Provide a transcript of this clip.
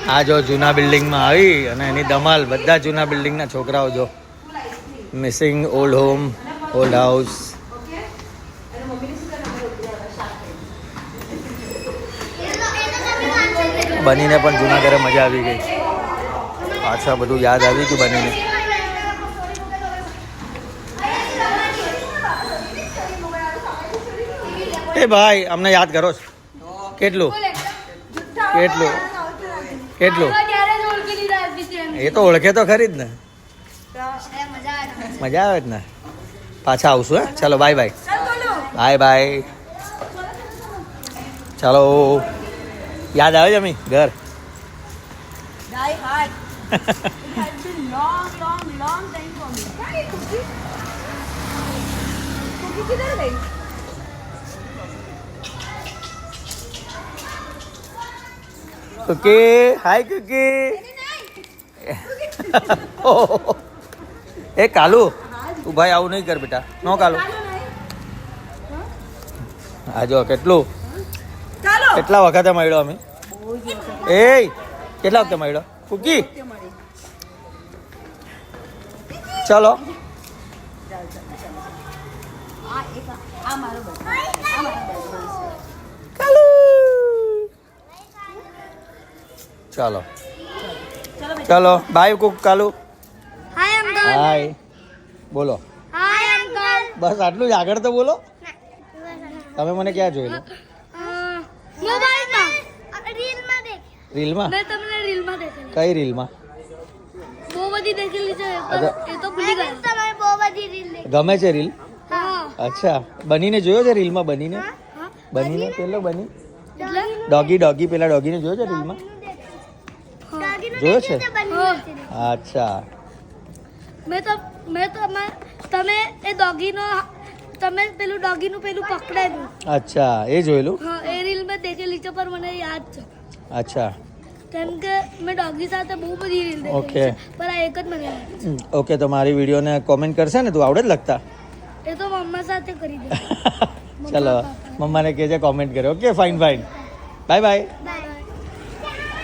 આ જો જૂના બિલ્ડિંગમાં આવી અને એની ધમાલ. બધા જૂના બિલ્ડિંગના છોકરાઓ જો. Missing old home, old house. બનીને પણ જૂના ઘરે મજા આવી ગઈ. પાછા બધું યાદ આવી ગયું બનીને. એ ભાઈ અમને યાદ કરો છો કેટલું કેટલું કેટલું? એ તો ઓળખે તો ખરી જ ને. મજા આવે જ ને. પાછા આવશું હે. ચાલો બાય બાય. Bye by. ચાલો. યાદ આવે છે અમી ઘર? કુકી, હાય કુકી. એ કાલુ તું ભાઈ આવું નહીં કર બેટા. નો કાલુ. આ જો કેટલું કેટલા વખતે મળ્યો અમે. એ કેટલા વખતે મળ્યો કુકી? ચલો. ચાલો ચલો બાય કુક કાલુ. હાય બોલો. બસ આટલું જ. આગળ તો બોલો. તમે મને ક્યાં જોયેલું? રીલમાં? કઈ રીલમાં? ગમે છે રીલ? અચ્છા બનીને જોયો છે રીલમાં? બનીને બનીને પેલો બની ડોગી ડોગી પેલા ડોગીને જોયો છે રીલમાં? જોયો છે? અચ્છા. તમે એ ડોગીનો તમે પેલું ડોગીનું પેલું પકડેલું. અચ્છા એ જોયેલું? હા એ રીલ મેં દેખેલી છે પર મને યાદ છે. અચ્છા કેમ કે મેં ડોગી સાથે બહુ બધી રીલ દેખેલી ઓકે. છે પર આ એક જ મને યાદ છે. ઓકે તો મારી વિડીયોને કોમેન્ટ કરશે ને? તું આવડે જ લખતા? એ તો મમ્મા સાથે કરી દે. ચલો મમ્માને કહેજે કોમેન્ટ કરે. Okay fine fine. Bye bye. By.